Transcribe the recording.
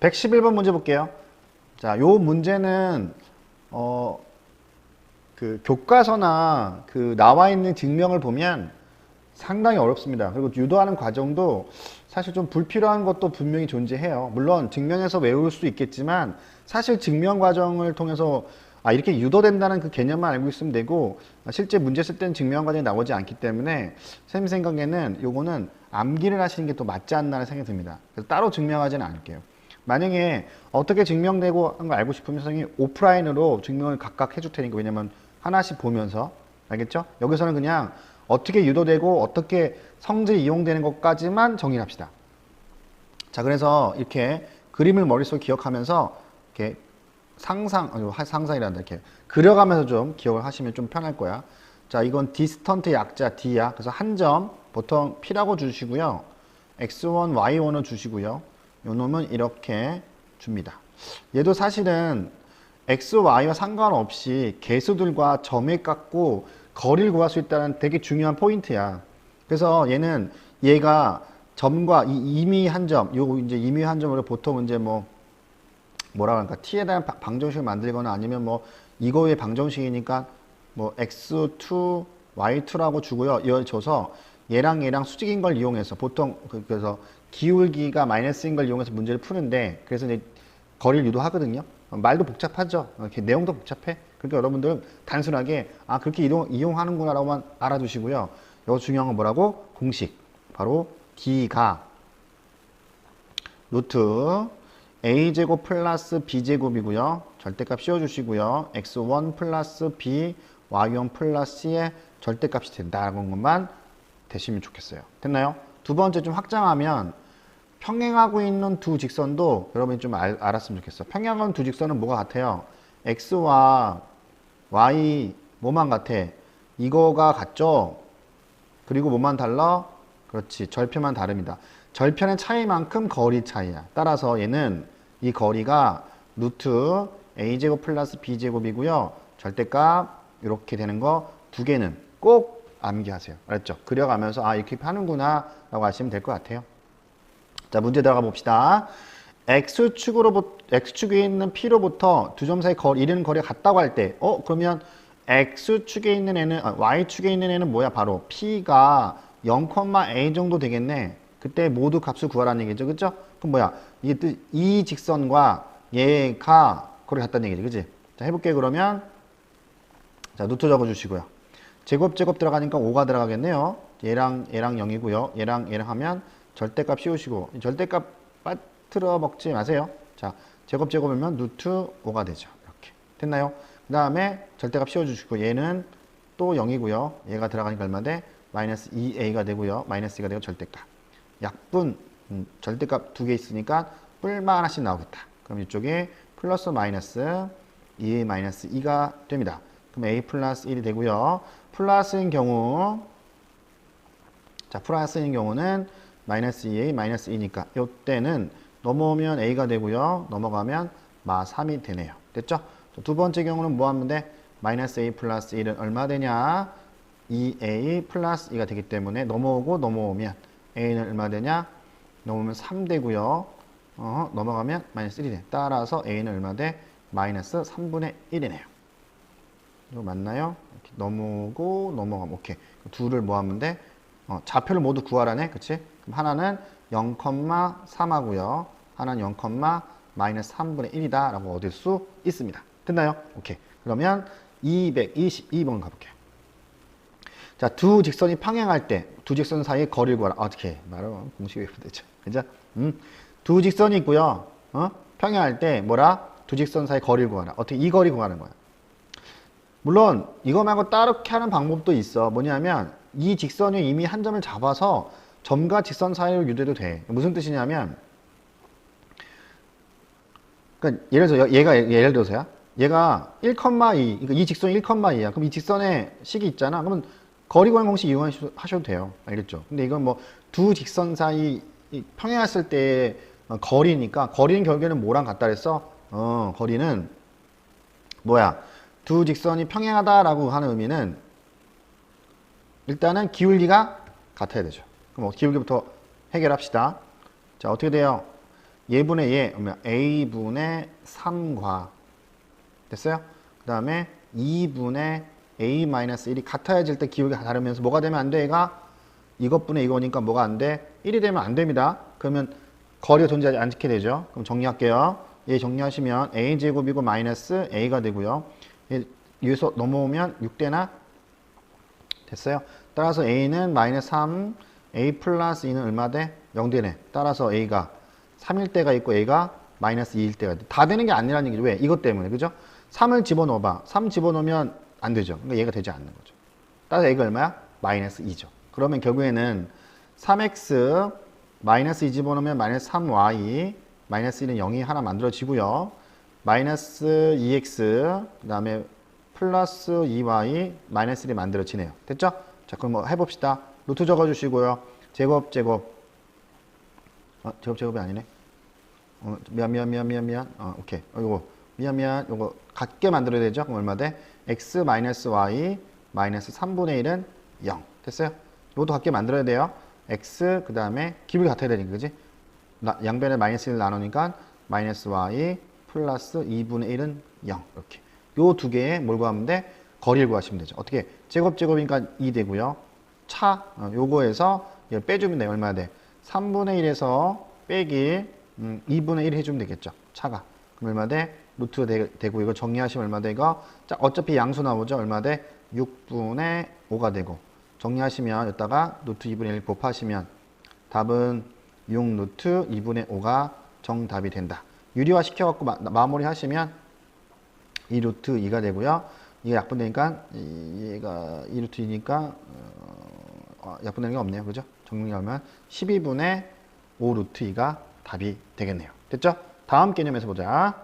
111번 문제 볼게요. 자, 요 문제는 그 교과서나 그 나와 있는 증명을 보면 상당히 어렵습니다. 그리고 유도하는 과정도 사실 좀 불필요한 것도 분명히 존재해요. 물론 증명해서 외울 수 있겠지만 사실 증명 과정을 통해서 이렇게 유도된다는 그 개념만 알고 있으면 되고 실제 문제 쓸 때는 증명 과정이 나오지 않기 때문에 선생님 생각에는 요거는 암기를 하시는 게 더 맞지 않나라는 생각이 듭니다. 그래서 따로 증명하지는 않을게요. 만약에 어떻게 증명되고 하는 걸 알고 싶으면 선생님이 오프라인으로 증명을 각각 해줄 테니까, 왜냐면 하나씩 보면서, 알겠죠? 여기서는 그냥 어떻게 유도되고 어떻게 성질이 이용되는 것까지만 정의를 합시다. 자, 그래서 이렇게 그림을 머릿속에 기억하면서 이렇게 상상이란다. 이렇게 그려가면서 좀 기억을 하시면 좀 편할 거야. 자, 이건 디스턴트 약자 D야. 그래서 한 점 보통 P라고 주시고요. X1, Y1을 주시고요. 요 놈은 이렇게 줍니다. 얘도 사실은 X, Y와 상관없이 개수들과 점에 깎고 거리를 구할 수 있다는 되게 중요한 포인트야. 그래서 얘가 점과 임의 한 점, 요 이제 임의 한 점으로 보통 이제 뭐라 그럴까, t에 대한 방정식을 만들거나 아니면 이거의 방정식이니까 x2, y2라고 주고요. 이걸 줘서 얘랑 수직인 걸 이용해서 보통 그래서 기울기가 마이너스인 걸 이용해서 문제를 푸는데, 그래서 이제 거리를 유도하거든요. 말도 복잡하죠. 이렇게 내용도 복잡해. 그러니까 여러분들은 단순하게 그렇게 이용하는구나라고만 알아두시고요. 이거 중요한 건 뭐라고? 공식. 바로 D가 루트 A제곱 플러스 B제곱이고요. 절대값 씌워주시고요. X1 플러스 B, Y1 플러스 C의 절대값이 된다는 것만 되시면 좋겠어요. 됐나요? 두 번째 좀 확장하면 평행하고 있는 두 직선도 여러분이 좀 알았으면 좋겠어. 평행하는 두 직선은 뭐가 같아요? X와 Y 뭐만 같아? 이거가 같죠? 그리고 뭐만 달라? 그렇지, 절편만 다릅니다. 절편의 차이만큼 거리 차이야. 따라서 얘는 이 거리가 루트 A제곱 플러스 B제곱이고요. 절대값 이렇게 되는 거 두 개는 꼭 암기하세요. 알았죠? 그려가면서 이렇게 하는구나 라고 하시면 될 것 같아요. 자, 문제 들어가 봅시다. X축에 있는 P로부터 두 점 사이 이르는 거리가 같다고 할 때, 그러면 X축에 있는 애는, Y축에 있는 애는 뭐야? 바로 P가 0,A 정도 되겠네. 그때 모두 값을 구하라는 얘기죠. 그죠? 그럼 뭐야? 이 직선과 얘가 거리 같다는 얘기지. 그지? 자, 해볼게. 그러면, 자, 루트 적어주시고요. 제곱 들어가니까 5가 들어가겠네요. 얘랑 0이고요. 얘랑 하면 절대값 씌우시고, 절대값 빠뜨려 먹지 마세요. 자, 제곱이면 루트 5가 되죠. 이렇게. 됐나요? 그 다음에 절대값 씌워주시고, 얘는 또 0이고요. 얘가 들어가니까 얼마 돼? 마이너스 2a가 되고요. 마이너스 2가 되고 절대값. 약분, 절대값 두 개 있으니까 뿔만 하나씩 나오겠다. 그럼 이쪽에 플러스 마이너스 2a 마이너스 2가 됩니다. 그럼 a 플러스 1이 되고요. 플러스인 경우는 마이너스 2a 마이너스 2니까 이때는 넘어오면 a가 되고요. 넘어가면 마 3이 되네요. 됐죠? 두 번째 경우는 뭐 하면 돼? 마이너스 a 플러스 1은 얼마 되냐? 2a 플러스 2가 되기 때문에 넘어오면 a는 얼마 되냐? 넘어오면 3 되고요. 넘어가면 마이너스 1이 돼. 따라서 a는 얼마 돼? 마이너스 3분의 1이네요. 이거 맞나요? 이렇게 넘어오고 넘어가면 오케이. 둘을 뭐 하면 돼? 좌표를 모두 구하라네. 그치? 그럼 하나는 0,3 하고요. 하나는 0, 마이너스 3분의 1이다 라고 얻을 수 있습니다. 됐나요? 오케이. 그러면 222번 가볼게요. 자, 두 직선이 평행할 때 두 직선 사이의 거리를 구하라. 어떻게 말하면 공식이 왜 되죠? 그죠? 두 직선이 있고요. 평행할 때 뭐라? 두 직선 사이 거리를 구하라. 어떻게 이 거리 구하는 거야? 물론 이거 말고 따로 하는 방법도 있어. 뭐냐면 이 직선이 이미 한 점을 잡아서 점과 직선 사이로 유도해도 돼. 무슨 뜻이냐면, 그러니까 예를 들어서야 얘가 1,2, 그러니까 이 직선이 1,2야. 그럼 이 직선의 식이 있잖아. 그러면 거리 구하는 공식 이용하셔도 돼요. 알겠죠? 근데 이건 두 직선 사이 평행했을 때 거리니까, 거리는 결국에는 뭐랑 같다 그랬어? 거리는 뭐야? 두 직선이 평행하다라고 하는 의미는 일단은 기울기가 같아야 되죠. 그럼 기울기부터 해결합시다. 자, 어떻게 돼요? 얘분의 얘, 그러면 a분의 3과 됐어요? 그 다음에 2분의 a-1이 같아질 때 기울기 다르면서 뭐가 되면 안 돼? 얘가 이것분의 이거니까 뭐가 안 돼? 1이 되면 안 됩니다. 그러면 거리가 존재하지 않게 되죠. 그럼 정리할게요. 얘 정리하시면 a제곱이고 마이너스 a가 되고요. 여기서 넘어오면 6대나 됐어요. 따라서 a는 마이너스 3, a 플러스 2는 얼마 돼? 0대네. 따라서 a가 3일 때가 있고 a가 마이너스 2일 때가 돼. 다 되는 게 아니라는 얘기죠. 왜? 이것 때문에. 그죠? 3을 집어넣어봐. 3 집어넣으면 안 되죠. 그러니까 얘가 되지 않는 거죠. 따라서 a가 얼마야? 마이너스 2죠. 그러면 결국에는 3x 마이너스 2 집어넣으면 마이너스 3y 마이너스 1은 0이 하나 만들어지고요. 마이너스 2x 그 다음에 플러스 2y 마이너스 1이 만들어지네요. 됐죠? 자 그럼 뭐 해봅시다. 루트 적어주시고요. 제곱 제곱이 아니네. 미안. 오케이. 이거 미안. 이거 같게 만들어야 되죠? 그럼 얼마 돼? x 마이너스 y 마이너스 3분의 1은 0. 됐어요? 이것도 같게 만들어야 돼요. x 그 다음에 기울기 같아야 되니까 그지? 양변에 마이너스 1 나누니까 마이너스 y 플러스 2분의 1은 0. 이렇게. 요 두 개에 뭘 구하면 돼? 거리를 구하시면 되죠. 어떻게? 제곱이니까 2 되고요. 요거에서 빼주면 돼요. 얼마 돼? 3분의 1에서 빼기 2분의 1 해주면 되겠죠. 차가. 그럼 얼마 돼? 루트가 되고 이거 정리하시면 얼마 돼? 이거 자, 어차피 양수 나오죠. 얼마 돼? 6분의 5가 되고 정리하시면 여기다가 루트 2분의 1 곱하시면 답은 6 루트 2분의 5가 정답이 된다. 유리화 시켜갖고 마무리 하시면 2 루트 2가 되고요. 이게 약분되니까 얘가 2 루트 2니까 약분되는 게 없네요. 그죠? 정리하면 12분의 5 루트 2가 답이 되겠네요. 됐죠? 다음 개념에서 보자.